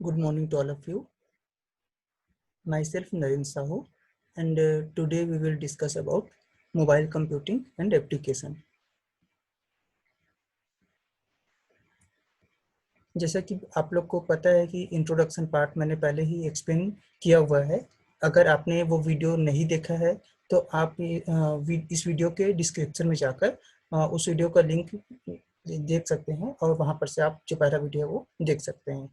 Good morning to all of you. Myself Naren Sahu, and today we will discuss about mobile computing and application. जैसा कि आप लोग को पता है कि इंट्रोडक्शन पार्ट मैंने पहले ही एक्सप्लेन किया हुआ है। अगर आपने वो वीडियो नहीं देखा है तो आप इस वीडियो के डिस्क्रिप्शन में जाकर उस वीडियो का लिंक देख सकते हैं और वहां पर से आप जो पहला वीडियो है वो देख सकते हैं।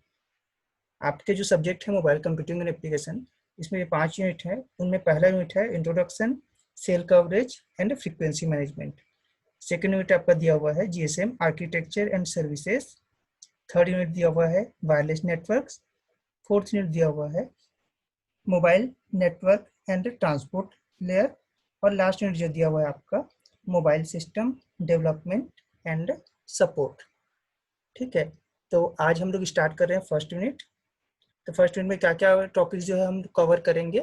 आपके जो सब्जेक्ट है मोबाइल कंप्यूटिंग एंड एप्लीकेशन, इसमें 5 यूनिट है। उनमें पहला यूनिट है introduction, cell coverage and frequency management. Second unit आपका दिया हुआ है GSM architecture and services. Third unit दिया हुआ है वायरलेस नेटवर्क्स। फोर्थ यूनिट दिया हुआ है mobile network and transport layer. और लास्ट यूनिट जो दिया हुआ है आपका mobile system development and support. ठीक है, तो आज हम लोग स्टार्ट कर रहे हैं फर्स्ट यूनिट। तो फर्स्ट यूनिट में क्या क्या टॉपिक्स जो है हम कवर करेंगे।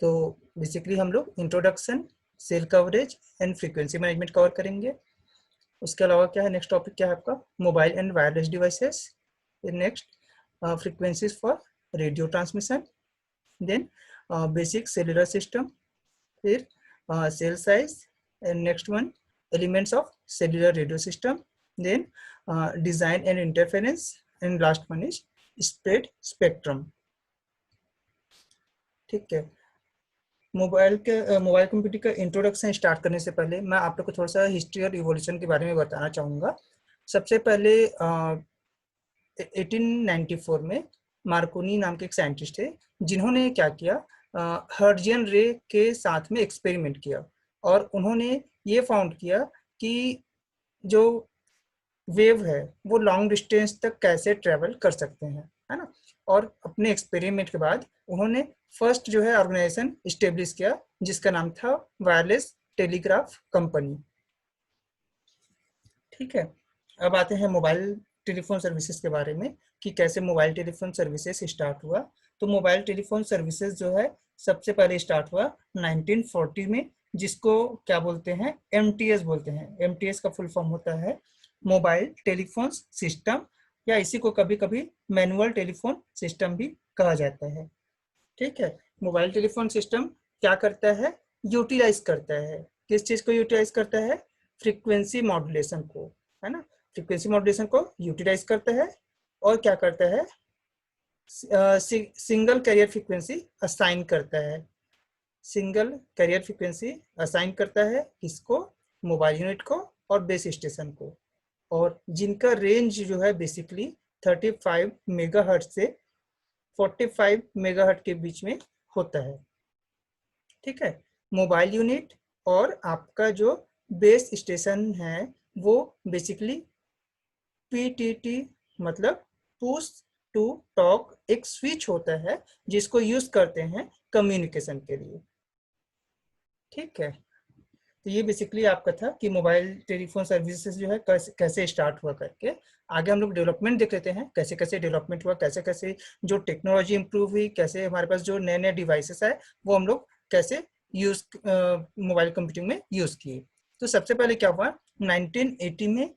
तो बेसिकली हम लोग introduction, cell coverage and frequency management cover करेंगे। उसके अलावा क्या है, नेक्स्ट टॉपिक क्या है आपका मोबाइल एंड वायरलेस डिवाइसेस। फिर next frequencies for radio transmission, then basic cellular system, फिर cell size, and next one elements of cellular radio system, then design and interference, and last one is spread spectrum. ठीक है, mobile computing का introduction start करने से पहले मैं आप लोग को थोड़ा सा हिस्ट्री और इवोल्यूशन के बारे में बताना चाहूँगा। सबसे पहले 1894 में मार्कोनी नाम के एक साइंटिस्ट थे, जिन्होंने क्या किया, हर्ट्जियन रे के साथ में एक्सपेरिमेंट किया और उन्होंने ये फाउंड किया कि जो वेव है वो लॉन्ग डिस्टेंस तक कैसे ट्रेवल कर सकते हैं, है ना। और अपने एक्सपेरिमेंट के बाद उन्होंने फर्स्ट जो है ऑर्गेनाइजेशन इस्टेब्लिश किया जिसका नाम था वायरलेस टेलीग्राफ कंपनी। ठीक है, अब आते हैं मोबाइल टेलीफोन सर्विसेज के बारे में कि कैसे मोबाइल टेलीफोन सर्विसेज स्टार्ट हुआ। तो मोबाइल टेलीफोन सर्विसेज जो है सबसे पहले स्टार्ट हुआ 1940 में, जिसको क्या बोलते हैं, एमटीएस बोलते हैं। एमटीएस का फुल फॉर्म होता है मोबाइल टेलीफोन सिस्टम, या इसी को कभी कभी मैनुअल टेलीफोन सिस्टम भी कहा जाता है। ठीक है, मोबाइल टेलीफोन सिस्टम क्या करता है, यूटिलाइज करता है। किस चीज को यूटिलाइज करता है, फ्रीक्वेंसी मॉड्यूलेशन को, है ना। फ्रीक्वेंसी मॉड्यूलेशन को यूटिलाइज करता है और क्या करता है, सिंगल कैरियर फ्रीक्वेंसी असाइन करता है। सिंगल कैरियर फ्रीक्वेंसी असाइन करता है किसको, मोबाइल यूनिट को और बेस स्टेशन को, और जिनका रेंज जो है बेसिकली 35 मेगाहर्ट्ज से 45 मेगाहर्ट्ज के बीच में होता है। ठीक है, मोबाइल यूनिट और आपका जो बेस स्टेशन है वो बेसिकली पीटीटी मतलब पुश टू टॉक एक स्विच होता है जिसको यूज करते हैं कम्युनिकेशन के लिए। ठीक है, तो ये बेसिकली आपका था कि मोबाइल टेलीफोन सर्विसेज जो है कैसे स्टार्ट हुआ करके। आगे हम लोग डेवलपमेंट देख लेते हैं, कैसे कैसे डेवलपमेंट हुआ, कैसे कैसे जो टेक्नोलॉजी इंप्रूव हुई, कैसे हमारे पास जो नए नए डिवाइसेस है वो हम लोग कैसे यूज मोबाइल कंप्यूटिंग में यूज किए। तो सबसे पहले क्या हुआ, 1980 में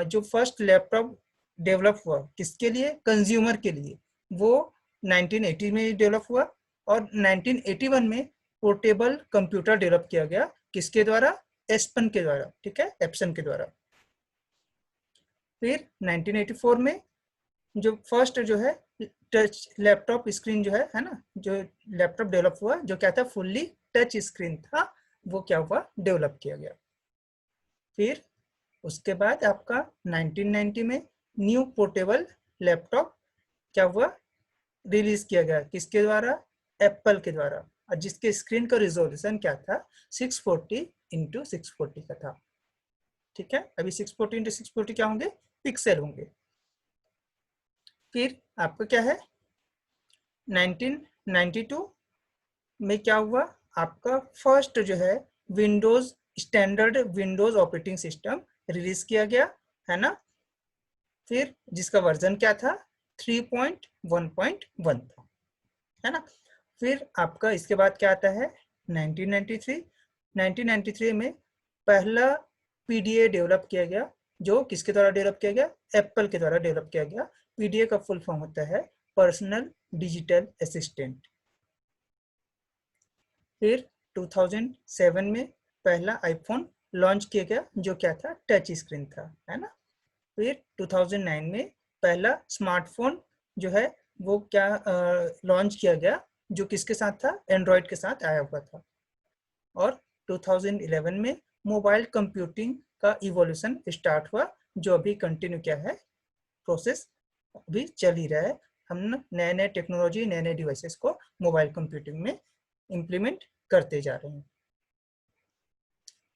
जो फर्स्ट लैपटॉप डेवलप हुआ किसके लिए, कंज्यूमर के लिए, वो 1980 में डेवलप हुआ। और 1981 में पोर्टेबल कंप्यूटर डेवलप किया गया किसके द्वारा, एस्पन के द्वारा। ठीक है, एप्सन के द्वारा। फिर 1984 में जो फर्स्ट जो है टच लैपटॉप स्क्रीन जो है ना, जो लैपटॉप डेवलप हुआ जो क्या था, फुल्ली टच स्क्रीन था, वो क्या हुआ, डेवलप किया गया। फिर उसके बाद आपका 1990 में न्यू पोर्टेबल लैपटॉप क्या हुआ, रिलीज किया गया किसके द्वारा, एप्पल के द्वारा, और जिसके स्क्रीन का रिजोल्यूशन क्या था, 640 इंटू 640 का था। ठीक है, अभी 640 इंटू 640 क्या होंगे, पिक्सल होंगे। फिर आपका क्या है, 1992 में क्या हुआ, आपका फर्स्ट जो है Windows standard Windows operating system release किया गया, है ना। फिर जिसका वर्जन क्या था, 3.1.1 था, है ना। फिर आपका इसके बाद क्या आता है 1993 में पहला पीडीए डेवलप किया गया, जो किसके द्वारा डेवलप किया गया, एप्पल के द्वारा डेवलप किया गया। पीडीए का फुल फॉर्म होता है पर्सनल डिजिटल असिस्टेंट। फिर 2007 में पहला आईफोन लॉन्च किया गया जो क्या था, टच स्क्रीन था, है ना। फिर 2009 में पहला स्मार्टफोन जो है वो क्या लॉन्च किया गया, जो किसके साथ था, एंड्रॉयड के साथ आया हुआ था। और 2011 में मोबाइल कंप्यूटिंग का इवोल्यूशन स्टार्ट हुआ, जो अभी कंटिन्यू क्या है, प्रोसेस अभी चल ही रहा है। हम नए नए टेक्नोलॉजी, नए नए डिवाइसेस को मोबाइल कंप्यूटिंग में इम्प्लीमेंट करते जा रहे हैं।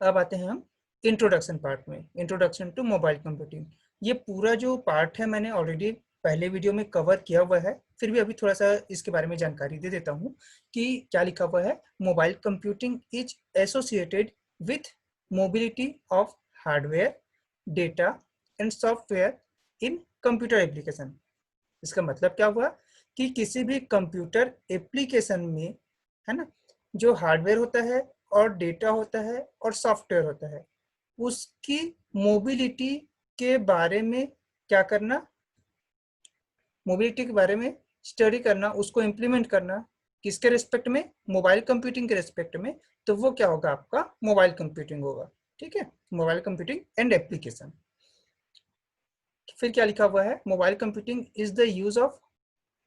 अब आते हैं हम इंट्रोडक्शन पार्ट में, इंट्रोडक्शन टू मोबाइल कंप्यूटिंग। ये पूरा जो पार्ट है मैंने ऑलरेडी पहले वीडियो में कवर किया हुआ है, फिर भी अभी थोड़ा सा इसके बारे में जानकारी दे देता हूँ कि क्या लिखा हुआ है। Mobile computing is associated with mobility of hardware, data and software in computer application. इसका मतलब क्या हुआ कि किसी भी कंप्यूटर एप्लीकेशन में, है ना, जो हार्डवेयर होता है और डेटा होता है और सॉफ्टवेयर होता है, उसकी मोबिलिटी के बारे में क्या करना, मोबिलिटी के बारे में स्टडी करना, उसको इम्प्लीमेंट करना, किसके रिस्पेक्ट में, मोबाइल कंप्यूटिंग के रिस्पेक्ट में। तो वो क्या होगा, आपका मोबाइल कंप्यूटिंग होगा। ठीक है, मोबाइल कंप्यूटिंग एंड एप्लीकेशन। फिर क्या लिखा हुआ है, mobile computing is the use of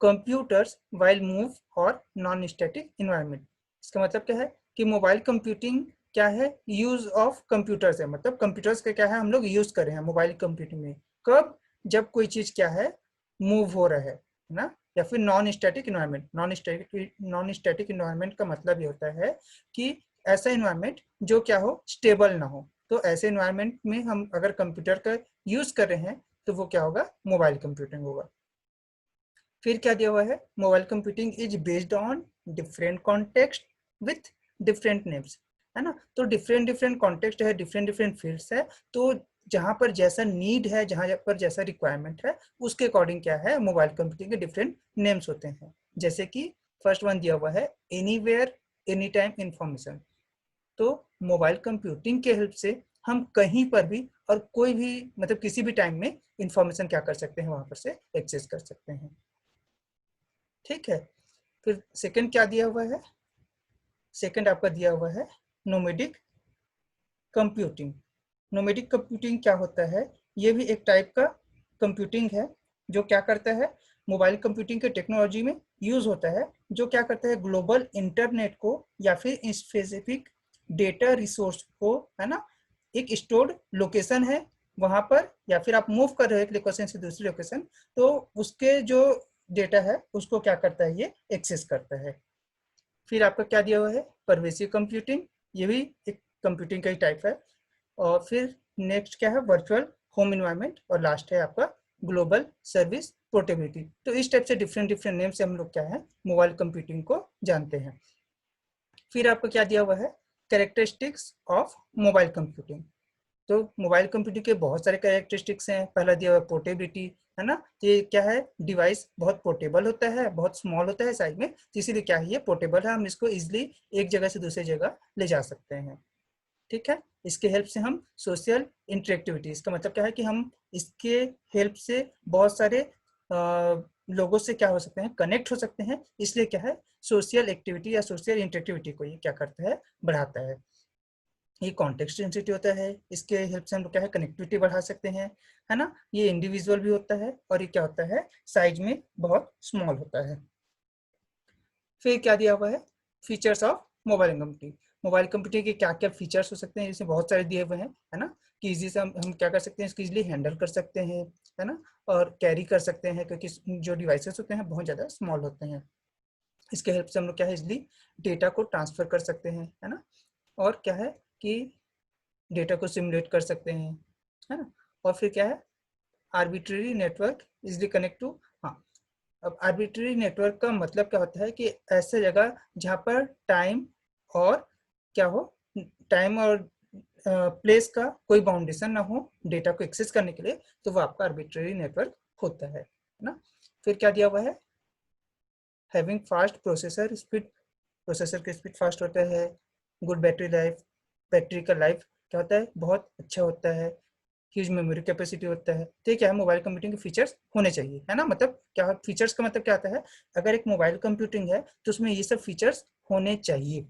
computers while move और नॉन स्टैटिक इन्वायरमेंट। इसका मतलब क्या है कि मोबाइल कंप्यूटिंग क्या है, यूज ऑफ कंप्यूटर्स है, मतलब कंप्यूटर्स का क्या है, हम लोग यूज कर रहे हैं मोबाइल कंप्यूटिंग में। कब, जब कोई चीज क्या है, मूव हो रहा है ना, या फिर non static environment. Non static environment का मतलब ये होता है कि ऐसा इन्वायरमेंट जो क्या हो, स्टेबल ना हो। तो ऐसे इन्वायरमेंट में हम अगर कंप्यूटर का यूज कर रहे हैं तो वो क्या होगा, मोबाइल कंप्यूटिंग होगा। फिर क्या दिया हुआ है, mobile computing is based on different context with different names, है ना। तो डिफरेंट डिफरेंट कॉन्टेक्स्ट है, डिफरेंट डिफरेंट फील्ड्स है। तो जहां पर जैसा नीड है, जहां पर जैसा रिक्वायरमेंट है, उसके अकॉर्डिंग क्या है, मोबाइल कंप्यूटिंग के डिफरेंट नेम्स होते हैं। जैसे कि फर्स्ट वन दिया हुआ है, एनीवेयर एनी टाइम इंफॉर्मेशन। तो मोबाइल कंप्यूटिंग के हेल्प से हम कहीं पर भी और कोई भी, मतलब किसी भी टाइम में इंफॉर्मेशन क्या कर सकते हैं, वहां पर से एक्सेस कर सकते हैं। ठीक है। फिर सेकंड क्या दिया हुआ है, सेकंड आपका दिया हुआ है नोमेडिक कंप्यूटिंग। नोमेडिक कंप्यूटिंग क्या होता है, ये भी एक टाइप का कंप्यूटिंग है जो क्या करता है, मोबाइल कंप्यूटिंग के टेक्नोलॉजी में यूज होता है, जो क्या करता है, ग्लोबल इंटरनेट को या फिर स्पेसिफिक डेटा रिसोर्स को, है ना, एक स्टोर्ड लोकेशन है वहां पर, या फिर आप मूव कर रहे हो एक लोकेशन से दूसरी लोकेशन, तो उसके जो डेटा है उसको क्या करता है, ये एक्सेस करता है। फिर आपका क्या दिया हुआ है, परवेसिव कंप्यूटिंग, ये भी एक कंप्यूटिंग का ही टाइप है। और फिर नेक्स्ट क्या है, वर्चुअल होम इन्वायरमेंट, और लास्ट है आपका ग्लोबल सर्विस पोर्टेबिलिटी। तो इस टाइप से डिफरेंट डिफरेंट नेम से हम लोग क्या है, मोबाइल कंप्यूटिंग को जानते हैं। फिर आपको क्या दिया हुआ है, कैरेक्टरिस्टिक्स ऑफ मोबाइल कंप्यूटिंग। तो मोबाइल कंप्यूटिंग के बहुत सारे कैरेक्टरिस्टिक्स हैं। पहला दिया हुआ है पोर्टेबिलिटी, है ना। तो ये क्या है, डिवाइस बहुत पोर्टेबल होता है, बहुत स्मॉल होता है साइज में, तो इसीलिए क्या है, ये पोर्टेबल है, हम इसको इजिली एक जगह से दूसरी जगह ले जा सकते हैं। ठीक है। इसके हेल्प से हम सोशल इंटरेक्टिविटी, इसका मतलब क्या है कि हम इसके हेल्प से बहुत सारे लोगों से क्या हो सकते हैं, कनेक्ट हो सकते हैं। इसलिए क्या है, सोशल एक्टिविटी या सोशल इंटरेक्टिविटी को ये क्या करता है, बढ़ाता है। ये कॉन्टेक्स्ट सेंसिटिव होता है, इसके हेल्प से हम लोग क्या है, कनेक्टिविटी बढ़ा सकते हैं, है ना। ये इंडिविजुअल भी होता है और ये क्या होता है, साइज में बहुत स्मॉल होता है। फिर क्या दिया हुआ है, features of mobile computing. Mobile computing के क्या क्या फीचर्स हो सकते हैं, इसमें बहुत सारे दिए हुए हैं, है ना, कि इजी से हम क्या कर सकते हैं, इसको इजिली हैंडल कर सकते हैं, है ना, और कैरी कर सकते हैं, क्योंकि जो डिवाइसेस होते हैं बहुत ज़्यादा स्मॉल होते हैं। इसके हेल्प से हम लोग क्या है, इजिली डेटा को ट्रांसफर कर सकते हैं, है ना, और क्या है कि डेटा को सिमुलेट कर सकते हैं, है ना। और फिर क्या है, arbitrary network easily connect to, हाँ। अब आर्बिट्रेरी नेटवर्क का मतलब क्या होता है कि ऐसे जगह जहाँ पर टाइम और क्या हो, टाइम और प्लेस का कोई बाउंडेशन ना हो डेटा को एक्सेस करने के लिए, तो वो आपका आर्बिट्रेरी नेटवर्क होता है ना। फिर क्या दिया हुआ है, having fast processor speed, processor की स्पीड फास्ट होता है। गुड बैटरी लाइफ, बैटरी का लाइफ क्या होता है, बहुत अच्छा होता है। ह्यूज मेमोरी कैपेसिटी होता है। तो ये क्या है, मोबाइल कंप्यूटिंग के फीचर्स होने चाहिए, है ना। मतलब क्या फीचर्स का मतलब क्या आता है, अगर एक मोबाइल कंप्यूटिंग है तो उसमें ये सब फीचर्स होने चाहिए।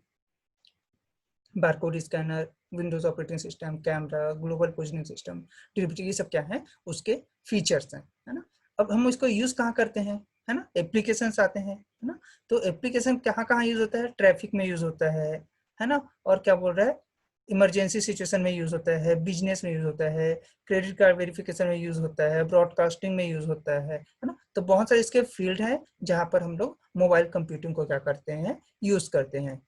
Barcode scanner, Windows operating system, camera, global positioning system, TDP, ये सब क्या है, उसके फीचर्स हैं, है ना। अब हम इसको यूज कहाँ करते हैं, है ना, एप्लीकेशन आते हैं, है ना। तो एप्लीकेशन कहाँ कहाँ यूज होता है, ट्रैफिक में यूज होता है ना। और क्या बोल रहा है, इमरजेंसी सिचुएशन में यूज होता है, बिजनेस में यूज होता है, क्रेडिट कार्ड वेरिफिकेशन में यूज होता है, ब्रॉडकास्टिंग में यूज होता है ना। तो बहुत सारे इसके फील्ड हैं जहाँ पर हम लोग मोबाइल कंप्यूटिंग को क्या करते हैं, यूज करते हैं।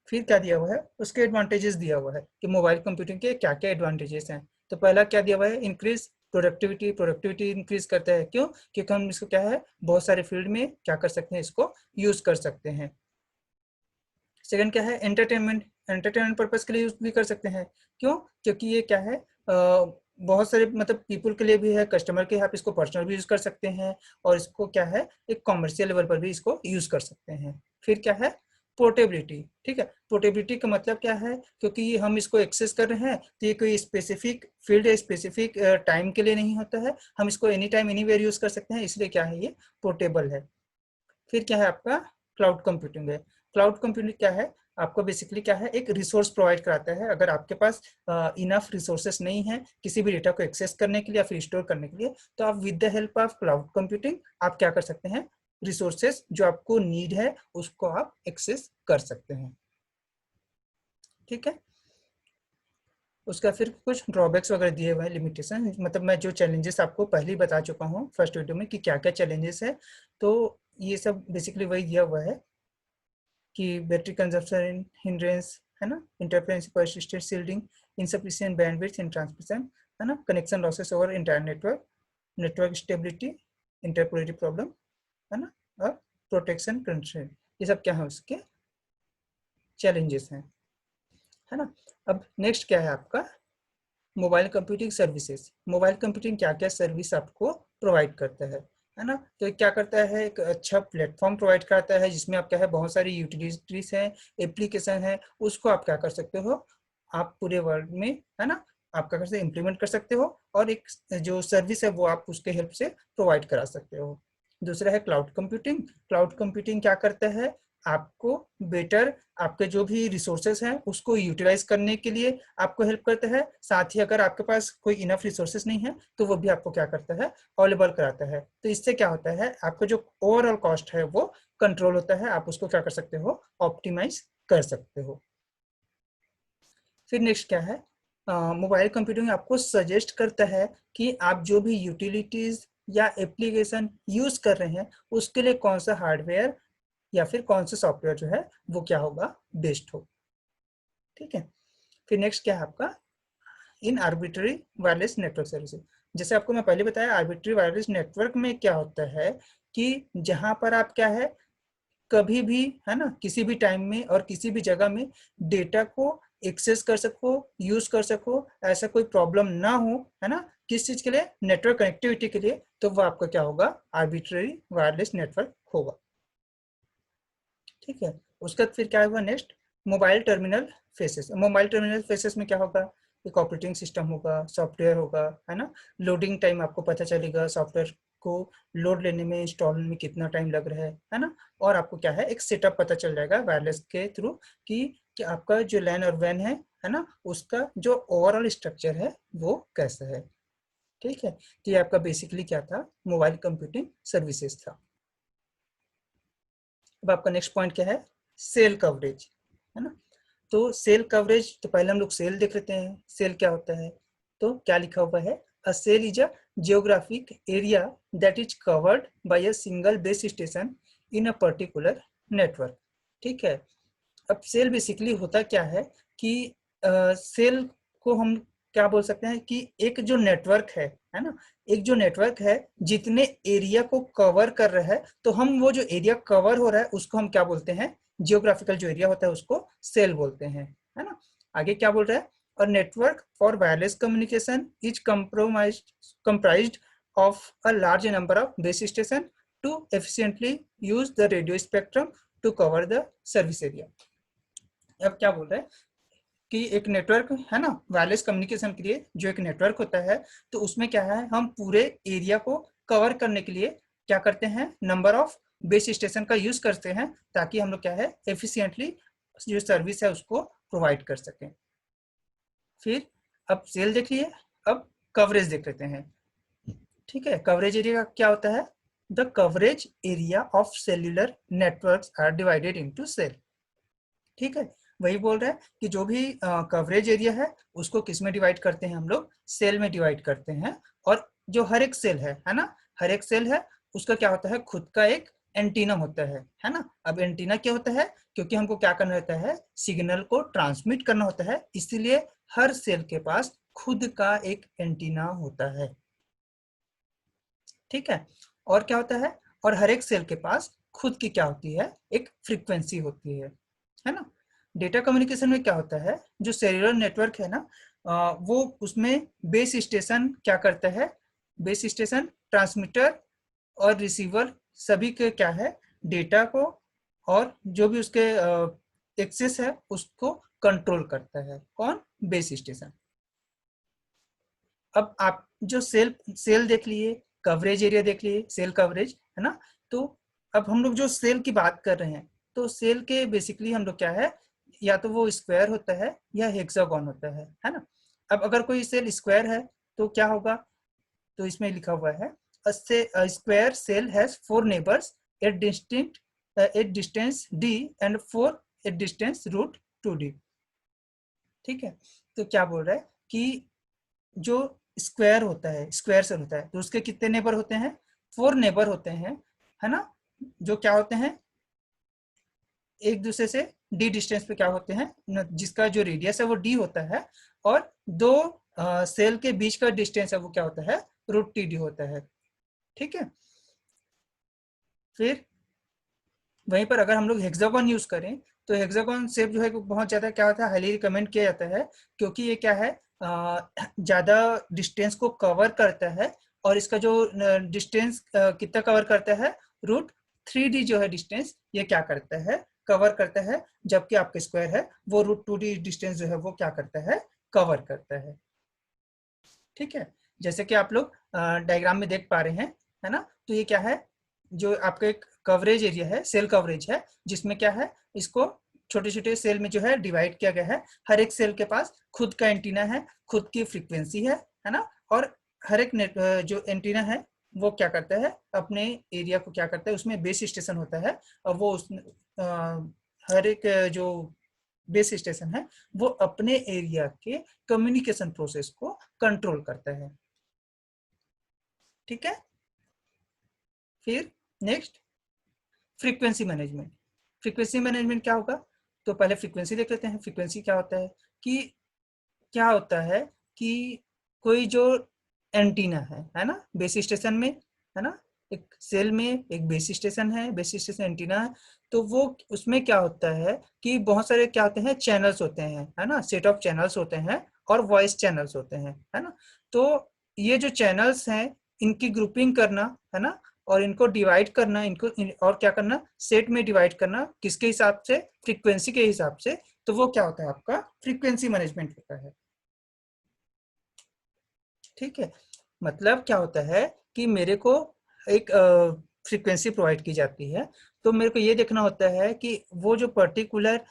फिर क्या दिया हुआ है, उसके एडवांटेजेस दिया हुआ है कि मोबाइल कंप्यूटिंग के क्या क्या एडवांटेजेस हैं। तो पहला क्या दिया हुआ है, इंक्रीज प्रोडक्टिविटी, प्रोडक्टिविटी इंक्रीज करता है। क्यों, क्योंकि हम इसको क्या है, बहुत सारे फील्ड में क्या कर सकते हैं, इसको यूज कर सकते हैं। सेकंड क्या है, एंटरटेनमेंट, एंटरटेनमेंट पर्पज के लिए यूज भी कर सकते हैं। क्यों, क्योंकि ये क्या है, बहुत सारे मतलब पीपल के लिए भी है, कस्टमर के, आप इसको पर्सनल भी यूज कर सकते हैं, और इसको क्या है, एक कॉमर्शियल लेवल पर भी इसको यूज कर सकते हैं। फिर क्या है, पोर्टेबिलिटी। ठीक है, पोर्टेबिलिटी का मतलब क्या है, क्योंकि हम इसको एक्सेस कर रहे हैं तो ये कोई स्पेसिफिक फील्ड या स्पेसिफिक टाइम के लिए नहीं होता है, हम इसको एनी टाइम एनीवेयर यूज कर सकते हैं, इसलिए क्या है, ये पोर्टेबल है। फिर क्या है आपका, क्लाउड कंप्यूटिंग है। क्लाउड कंप्यूटिंग क्या है, आपको बेसिकली क्या है, एक रिसोर्स प्रोवाइड कराता है। अगर आपके पास इनफ रिसोर्सेस नहीं है किसी भी डेटा को एक्सेस करने के लिए या फिर स्टोर करने के लिए, तो आप with the help of cloud computing आप क्या कर सकते हैं, रिसोर्सेस जो आपको नीड है उसको आप एक्सेस कर सकते हैं। ठीक है, उसका फिर कुछ ड्रॉबैक्स वगैरह दिए हुए हैं, लिमिटेशन, मतलब मैं जो चैलेंजेस आपको पहले ही बता चुका हूँ फर्स्ट वीडियो में कि क्या क्या चैलेंजेस है। तो ये सब बेसिकली वही दिया हुआ है कि बैटरी कंजप्शन हिंड्रेंस, है ना, interference, persistent shielding, insufficient bandwidth in transmission, है ना, connection losses over entire network, network stability, interoperability problem, है ना, और प्रोटेक्शन कंस्ट्रेंट, ये सब क्या है उसके चैलेंजेस हैं, है ना। अब नेक्स्ट क्या है आपका, mobile computing services. Mobile computing क्या क्या सर्विस आपको प्रोवाइड करता है ना। तो क्या करता है, एक अच्छा प्लेटफॉर्म प्रोवाइड करता है जिसमें आप क्या है, बहुत सारी यूटिलिटीज हैं, एप्लीकेशन है, उसको आप क्या कर सकते हो, आप पूरे वर्ल्ड में, है ना, आप क्या कर सकते इम्प्लीमेंट कर सकते हो, और एक जो सर्विस है वो आप उसके हेल्प से प्रोवाइड करा सकते हो। दूसरा है क्लाउड कंप्यूटिंग। क्लाउड कंप्यूटिंग क्या करता है, आपको बेटर आपके जो भी रिसोर्सेज हैं उसको यूटिलाइज करने के लिए आपको हेल्प करता है। साथ ही अगर आपके पास कोई इनफ रिसोर्सेज नहीं है तो वो भी आपको क्या करता है, अवेलेबल कराता है। तो इससे क्या होता है, आपका जो ओवरऑल कॉस्ट है वो कंट्रोल होता है, आप उसको क्या कर सकते हो, ऑप्टिमाइज कर सकते हो। फिर नेक्स्ट क्या है, मोबाइल कंप्यूटिंग आपको सजेस्ट करता है कि आप जो भी यूटिलिटीज या एप्लीकेशन यूज कर रहे हैं उसके लिए कौन सा हार्डवेयर या फिर कौन सा सॉफ्टवेयर जो है वो क्या होगा, बेस्ट हो। ठीक है, फिर नेक्स्ट क्या है आपका, इन आर्बिट्री वायरलेस नेटवर्क सर्विसेज। जैसे आपको मैं पहले बताया, आर्बिट्री वायरलेस नेटवर्क में क्या होता है कि जहां पर आप क्या है, कभी भी, है ना, किसी भी टाइम में और किसी भी जगह में डेटा को एक्सेस कर सको, यूज कर सको, ऐसा कोई प्रॉब्लम ना हो, है ना, किस चीज के लिए, नेटवर्क कनेक्टिविटी के लिए, तो वो आपका क्या होगा, आर्बिट्री वायरलेस नेटवर्क होगा। ठीक है, उसका फिर क्या होगा next, mobile terminal faces. Mobile terminal faces में क्या होगा, एक ऑपरेटिंग सिस्टम होगा, सॉफ्टवेयर होगा, है ना, लोडिंग टाइम आपको पता चलेगा, सॉफ्टवेयर को लोड लेने में, इंस्टॉल में कितना टाइम लग रहा है ना। और आपको क्या है, एक सेटअप पता चल जाएगा वायरलेस के थ्रू कि आपका जो लैन और वैन है ना, उसका जो ओवरऑल स्ट्रक्चर है वो कैसा है। ठीक है, तो ये आपका बेसिकली क्या था, मोबाइल कंप्यूटिंग सर्विसेज था। अब आपका नेक्स्ट पॉइंट क्या है, सेल कवरेज, है ना। तो सेल कवरेज, तो पहले हम लोग सेल देख लेते हैं, सेल क्या होता है। तो क्या लिखा हुआ है, a cell is a geographic area that is covered by a single base station in a particular network. ठीक है, अब सेल बेसिकली होता क्या कि सेल को हम क्या बोल सकते हैं कि एक जो नेटवर्क है ना, एक जो नेटवर्क है जितने एरिया को कवर कर रहा है, तो हम वो जो एरिया कवर हो रहा है उसको हम क्या बोलते हैं, जियोग्राफिकल जो एरिया होता है उसको सेल बोलते हैं, है ना। आगे क्या बोल रहा है, और network for wireless communication is comprised of a large number of base station to efficiently use the radio spectrum to cover the service area। अब क्या बोल रहा है, कि एक नेटवर्क है ना, वायरलेस कम्युनिकेशन के लिए जो एक नेटवर्क होता है, तो उसमें क्या है, हम पूरे एरिया को कवर करने के लिए क्या करते हैं, नंबर ऑफ बेस स्टेशन का यूज करते हैं, ताकि हम लोग क्या है एफिशिएंटली जो सर्विस है उसको प्रोवाइड कर सकें। फिर अब सेल देख लिए, अब कवरेज देख लेते हैं। ठीक है, कवरेज एरिया क्या होता है, the coverage area of cellular networks are divided into cell. ठीक है, वही बोल रहा है कि जो भी कवरेज एरिया है उसको किस में डिवाइड करते हैं हम लोग, सेल में डिवाइड करते हैं। और जो हर एक सेल है ना, हर एक सेल है उसका क्या होता है, खुद का एक एंटीना होता है ना। अब एंटीना क्या होता है, क्योंकि हमको क्या करना होता है, सिग्नल को ट्रांसमिट करना होता है, इसलिए हर सेल के पास खुद का एक एंटीना होता है। ठीक है, और क्या होता है, और हर एक सेल के पास खुद की क्या होती है, एक फ्रीक्वेंसी होती है ना। डेटा कम्युनिकेशन में क्या होता है, जो सेल्युलर नेटवर्क है ना, वो उसमें बेस स्टेशन क्या करता है, बेस स्टेशन ट्रांसमीटर और रिसीवर सभी के क्या है, डेटा को और जो भी उसके एक्सेस है उसको कंट्रोल करता है, कौन, बेस स्टेशन। अब आप जो सेल सेल देख लिए, कवरेज एरिया देख लिए, सेल कवरेज है ना। तो अब हम लोग जो सेल की बात कर रहे हैं, तो सेल के बेसिकली हम लोग क्या है, या तो वो स्क्वायर होता है या हेक्सागोन होता है ना। अब अगर कोई सेल स्क्वायर है तो क्या होगा, तो इसमें लिखा हुआ है square cell has 4 neighbours at distinct at distance d and 4 at distance root 2d। ठीक है, तो क्या बोल रहा है कि जो स्क्वायर होता है, स्क्वायर सेल होता है, तो उसके कितने नेबर होते हैं, 4 नेबर होते हैं, है ना, जो क्या होते हैं, एक दूसरे से डी डिस्टेंस पे क्या होते हैं, जिसका जो रेडियस है वो डी होता है, और दो सेल के बीच का डिस्टेंस है वो क्या होता है, रूट टी डी होता है। ठीक है, फिर वहीं पर अगर हम लोग हेक्सागोन यूज करें, तो हेक्सागोन शेप जो है बहुत ज्यादा क्या होता है, हाईली रिकमेंड किया जाता है, क्योंकि ये क्या है, ज्यादा डिस्टेंस को कवर करता है, और इसका जो डिस्टेंस कितना कवर करता है, रूट 3d जो है डिस्टेंस, ये क्या करता है, कवर करता है, जबकि आपका स्क्वायर है वो रूट 2d डिस्टेंस जो है वो क्या करता है, कवर करता है। ठीक है, जैसे कि आप लोग डायग्राम में देख पा रहे हैं, है ना। तो ये क्या है, जो आपका एक कवरेज एरिया है, सेल कवरेज है, जिसमें क्या है, इसको छोटे छोटे सेल में जो है डिवाइड किया गया है। हर एक सेल के पास खुद का एंटीना है, खुद की फ्रीक्वेंसी है ना। और हर एक नेट जो एंटीना है वो क्या करता है, अपने एरिया को क्या करता है, उसमें बेस स्टेशन होता है, और वो उस हर एक जो बेस स्टेशन है वो अपने एरिया के कम्युनिकेशन प्रोसेस को कंट्रोल करता है। ठीक है, फिर next frequency management. Frequency management क्या होगा, तो पहले फ्रीक्वेंसी देख लेते हैं। फ्रीक्वेंसी क्या होता है, कि क्या होता है कि कोई जो एंटीना है ना, बेस स्टेशन में, है ना, एक सेल में एक बेस स्टेशन है, बेस स्टेशन एंटीना है, तो वो उसमें क्या होता है कि बहुत सारे क्या होते हैं, चैनल्स होते हैं, है ना, सेट ऑफ चैनल्स होते हैं, और वॉइस चैनल्स होते हैं, है ना। तो ये जो चैनल्स हैं इनकी ग्रुपिंग करना, है ना, और इनको डिवाइड करना, और क्या करना, सेट में डिवाइड करना, किसके हिसाब से, फ्रीक्वेंसी के हिसाब से, तो वो क्या होता है, आपका फ्रीक्वेंसी मैनेजमेंट होता है। ठीक है, मतलब क्या होता है कि मेरे को एक फ्रीक्वेंसी प्रोवाइड की जाती है, तो मेरे को ये देखना होता है कि वो जो पर्टिकुलर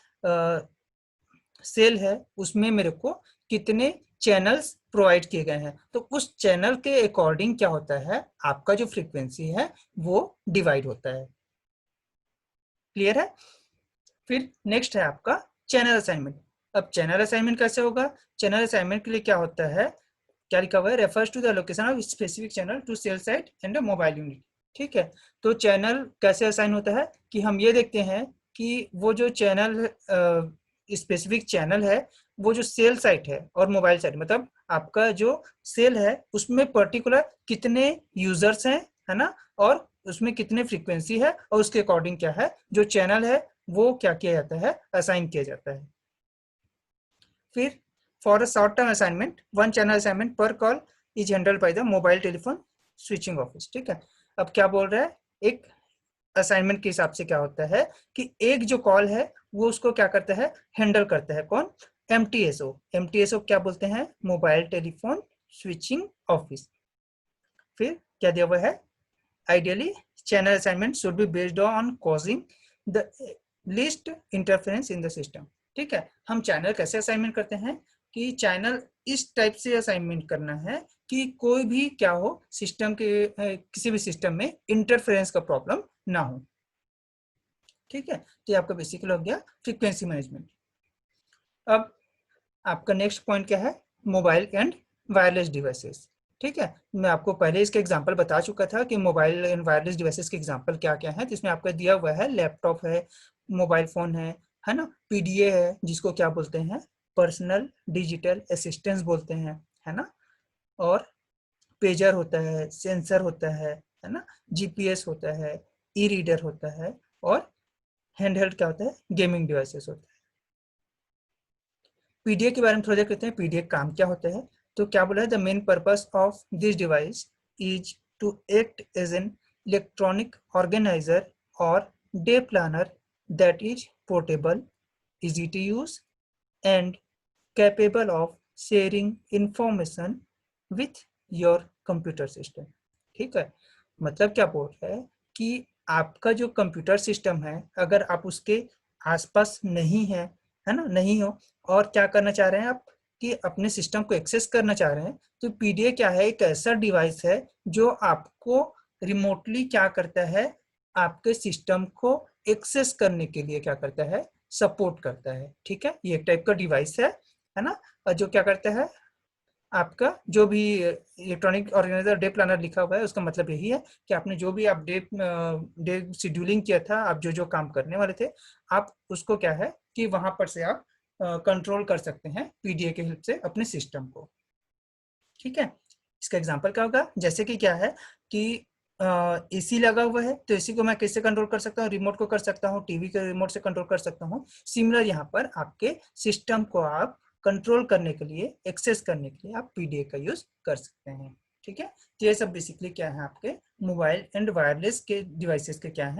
सेल है उसमें मेरे को कितने चैनल्स प्रोवाइड किए गए हैं, तो उस चैनल के अकॉर्डिंग क्या होता है, आपका जो फ्रीक्वेंसी है वो डिवाइड होता है। क्लियर है। फिर नेक्स्ट है आपका चैनल असाइनमेंट। अब चैनल असाइनमेंट कैसे होगा, चैनल असाइनमेंट के लिए क्या होता है, क्या लिखा हुआ है, refers to the location of specific channel to cell site and mobile unit. ठीक है, तो चैनल कैसे असाइन होता है, कि हम ये देखते हैं कि वो जो चैनल स्पेसिफिक चैनल है, वो जो सेल साइट है और मोबाइल साइट, मतलब आपका जो सेल है उसमें पर्टिकुलर कितने यूजर्स हैं, है ना, और उसमें कितने फ्रीक्वेंसी है, और उसके अकॉर्डिंग क्या है, जो चैनल है वो क्या किया जाता है, असाइन किया जाता है। फिर for a short term assignment, one channel assignment per call is handled by the mobile telephone switching office. ठीक है, अब क्या बोल रहा है, एक असाइनमेंट के हिसाब से क्या होता है कि एक जो कॉल है वो उसको क्या करता है, हैंडल करता है, कौन, MTSO क्या बोलते हैं? Mobile telephone switching office. फिर क्या दिया हुआ है? Ideally channel assignment should be based on causing the least interference in the system. ठीक है, हम चैनल कैसे असाइनमेंट करते हैं कि चैनल इस टाइप से असाइनमेंट करना है कि कोई भी क्या हो, सिस्टम के किसी भी सिस्टम में इंटरफेरेंस का प्रॉब्लम ना हो। ठीक है, तो ये आपका बेसिकली हो गया फ्रीक्वेंसी मैनेजमेंट। अब आपका नेक्स्ट पॉइंट क्या है? Mobile and wireless devices. ठीक है, मैं आपको पहले इसके एग्जांपल बता चुका था कि मोबाइल एंड वायरलेस डिवाइसेस के एग्जांपल क्या क्या है। जिसमें आपका दिया हुआ है लैपटॉप है, मोबाइल फोन है ना, पीडीए है जिसको क्या बोलते हैं? पर्सनल डिजिटल असिस्टेंस बोलते हैं, है ना, और पेजर होता है, सेंसर होता है ना, जीपीएस होता है, ई रीडर होता है, और हैंडहेल्ड क्या होता है? गेमिंग डिवाइसेस होता है। पीडीए के बारे में थोड़ा देख लेते हैं। पीडीए काम क्या होता है? तो क्या बोला है? The main purpose of this device is to act as an electronic organizer और day planner that is portable, easy to use and capable of sharing information with your computer system। ठीक है, मतलब क्या बोल रहा है कि आपका जो कंप्यूटर सिस्टम है, अगर आप उसके आसपास नहीं है ना, नहीं हो, और क्या करना चाह रहे हैं आप कि अपने सिस्टम को एक्सेस करना चाह रहे हैं, तो पीडीए क्या है? एक ऐसा डिवाइस है जो आपको रिमोटली क्या करता है? आपके सिस्टम को एक्सेस करने के लिए क्या करता है? सपोर्ट करता है। ठीक है, ये एक टाइप का डिवाइस है ना, और जो क्या करता है? आपका जो भी इलेक्ट्रॉनिक ऑर्गेनाइजर डे प्लानर लिखा हुआ है, उसका मतलब यही है कि आपने जो भी आप डे शेड्यूलिंग किया था, आप जो जो काम करने वाले थे, आप उसको क्या है कि वहां पर से आप कंट्रोल कर सकते हैं पीडीए के हेल्प से अपने सिस्टम को। ठीक है, इसका एग्जांपल क्या होगा? जैसे कि क्या है कि एसी लगा हुआ है, तो एसी को मैं कैसे कंट्रोल कर सकता हूँ? रिमोट को कर सकता हूँ, टीवी के रिमोट से कंट्रोल कर सकता हूँ। सिमिलर यहाँ पर आपके सिस्टम को आप कंट्रोल करने के लिए, एक्सेस करने के लिए आप पीडीए का यूज कर सकते हैं। ठीक है, तो ये सब बेसिकली क्या है? आपके मोबाइल एंड वायरलेस के डिवाइसेस के क्या है?